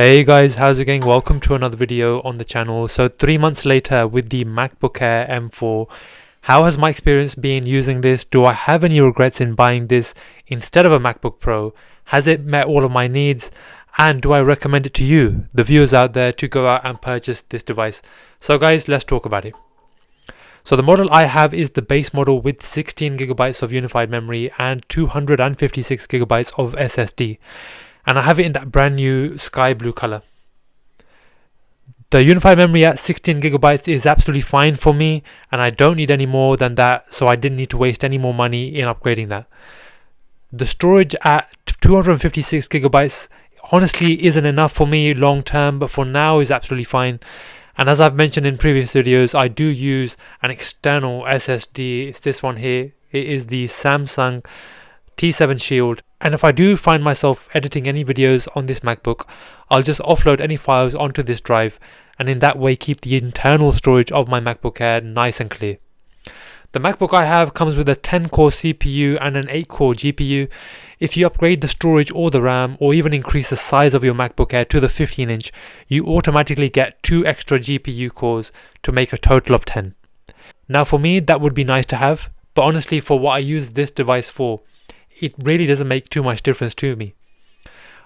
Hey guys, how's it going? Welcome to another video on the channel. So 3 months later with the MacBook Air M4, how has my experience been using this? Do I have any regrets in buying this instead of a MacBook Pro? Has it met all of my needs? And do I recommend it to you, the viewers out there, to go out and purchase this device? So guys, let's talk about it. So the model I have is the base model with 16 gigabytes of unified memory and 256 gigabytes of SSD. And I have it in that brand new sky blue color. The unified memory at 16 gigabytes is absolutely fine for me, and I don't need any more than that, so I didn't need to waste any more money in upgrading that. The storage at 256 gigabytes honestly isn't enough for me long term, but for now is absolutely fine. And as I've mentioned in previous videos, I do use an external SSD. It's this one here. It is the Samsung T7 Shield, and if I do find myself editing any videos on this MacBook, I'll just offload any files onto this drive, and in that way keep the internal storage of my MacBook Air nice and clear. The MacBook I have comes with a 10-core CPU and an 8-core GPU. If you upgrade the storage or the RAM, or even increase the size of your MacBook Air to the 15-inch, you automatically get 2 extra GPU cores to make a total of 10. Now for me, that would be nice to have, but honestly for what I use this device for, it really doesn't make too much difference to me.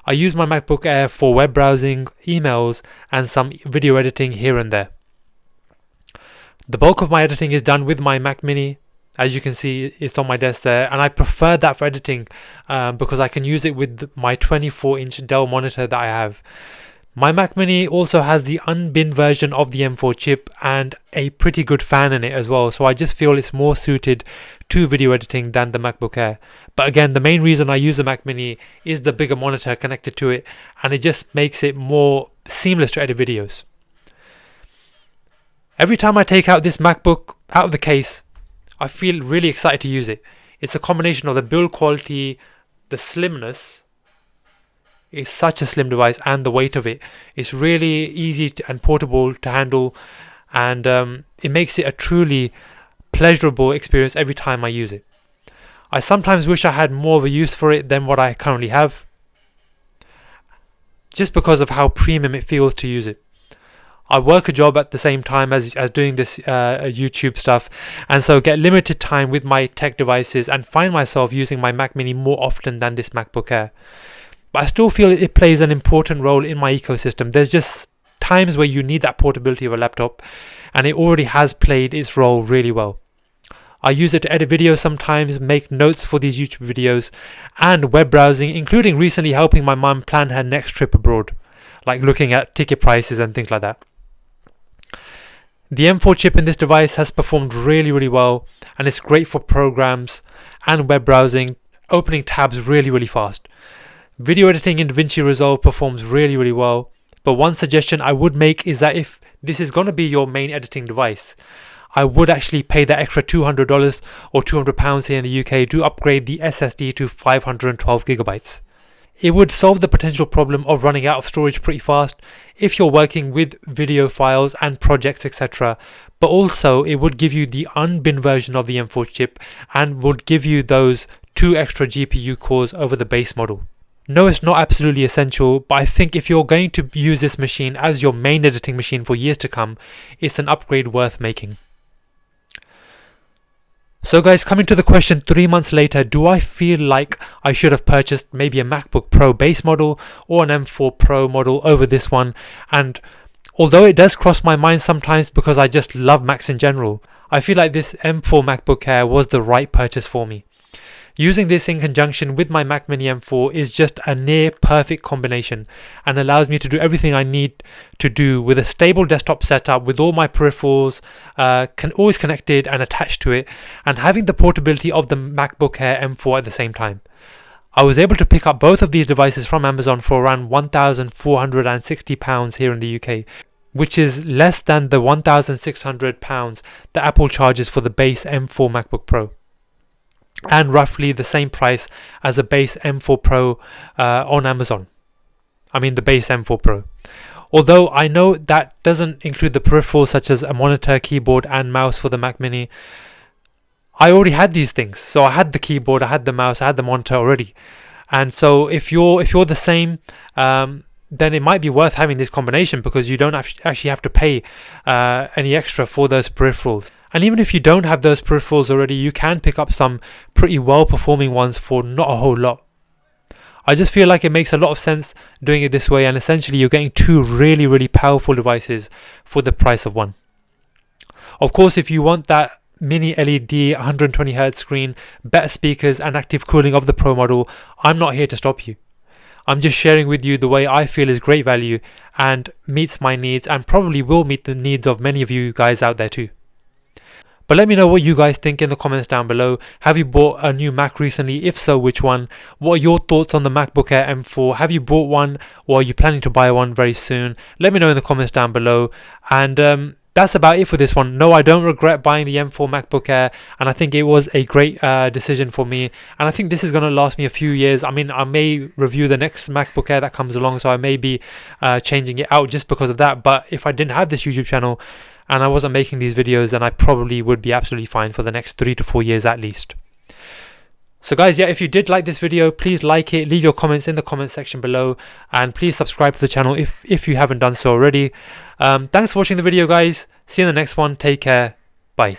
I use my MacBook Air for web browsing, emails, and some video editing here and there. The bulk of my editing is done with my Mac Mini. As you can see, it's on my desk there, and I prefer that for editing because I can use it with my 24-inch Dell monitor that I have. My Mac Mini also has the unbinned version of the M4 chip and a pretty good fan in it as well, so I just feel it's more suited to video editing than the MacBook Air. But again, the main reason I use the Mac Mini is the bigger monitor connected to it, and it just makes it more seamless to edit videos. Every time I take out this MacBook out of the case, I feel really excited to use it. It's a combination of the build quality, the slimness. It's such a slim device, and the weight of it. It's really easy and portable to handle, and it makes it a truly pleasurable experience every time I use it. I sometimes wish I had more of a use for it than what I currently have, just because of how premium it feels to use it. I work a job at the same time as doing this YouTube stuff, and so get limited time with my tech devices and find myself using my Mac Mini more often than this MacBook Air. But I still feel it plays an important role in my ecosystem. There's just times where you need that portability of a laptop, and it already has played its role really well. I use it to edit videos sometimes, make notes for these YouTube videos, and web browsing, including recently helping my mum plan her next trip abroad, like looking at ticket prices and things like that. The M4 chip in this device has performed really well, and it's great for programs and web browsing, opening tabs really fast. Video editing in DaVinci Resolve performs really well, but one suggestion I would make is that if this is going to be your main editing device, I would actually pay that extra $200 or £200 here in the UK to upgrade the SSD to 512 gigabytes. It would solve the potential problem of running out of storage pretty fast if you're working with video files and projects, etc. But also it would give you the unbinned version of the M4 chip and would give you those 2 extra GPU cores over the base model. No, it's not absolutely essential, but I think if you're going to use this machine as your main editing machine for years to come, it's an upgrade worth making. So guys, coming to the question 3 months later, do I feel like I should have purchased maybe a MacBook Pro base model or an M4 Pro model over this one? And although it does cross my mind sometimes because I just love Macs in general, I feel like this M4 MacBook Air was the right purchase for me. Using this in conjunction with my Mac Mini M4 is just a near perfect combination and allows me to do everything I need to do with a stable desktop setup with all my peripherals always connected and attached to it, and having the portability of the MacBook Air M4 at the same time. I was able to pick up both of these devices from Amazon for around £1,460 here in the UK, which is less than the £1,600 that Apple charges for the base M4 MacBook Pro, and roughly the same price as a base M4 Pro on Amazon. I mean the base M4 Pro. Although I know that doesn't include the peripherals such as a monitor, keyboard and mouse for the Mac Mini. I already had these things. So I had the keyboard, I had the mouse, I had the monitor already. And so if you're the same, then it might be worth having this combination, because you don't actually have to pay any extra for those peripherals. And even if you don't have those peripherals already, you can pick up some pretty well performing ones for not a whole lot. I just feel like it makes a lot of sense doing it this way, and essentially you're getting two really powerful devices for the price of one. Of course, if you want that mini LED 120Hz screen, better speakers and active cooling of the Pro model, I'm not here to stop you. I'm just sharing with you the way I feel is great value and meets my needs, and probably will meet the needs of many of you guys out there too. But let me know what you guys think in the comments down below. Have you bought a new Mac recently? If so, which one? What are your thoughts on the MacBook Air M4? Have you bought one, or are you planning to buy one very soon? Let me know in the comments down below. And that's about it for this one. No, I don't regret buying the M4 MacBook Air, and I think it was a great decision for me, and I think this is going to last me a few years. I mean, I may review the next MacBook Air that comes along, so I may be changing it out just because of that. But if I didn't have this YouTube channel and I wasn't making these videos, then I probably would be absolutely fine for the next 3 to 4 years at least. So guys, yeah, if you did like this video, please like it, leave your comments in the comment section below, and please subscribe to the channel if you haven't done so already. Thanks for watching the video, guys. See you in the next one. Take care. Bye.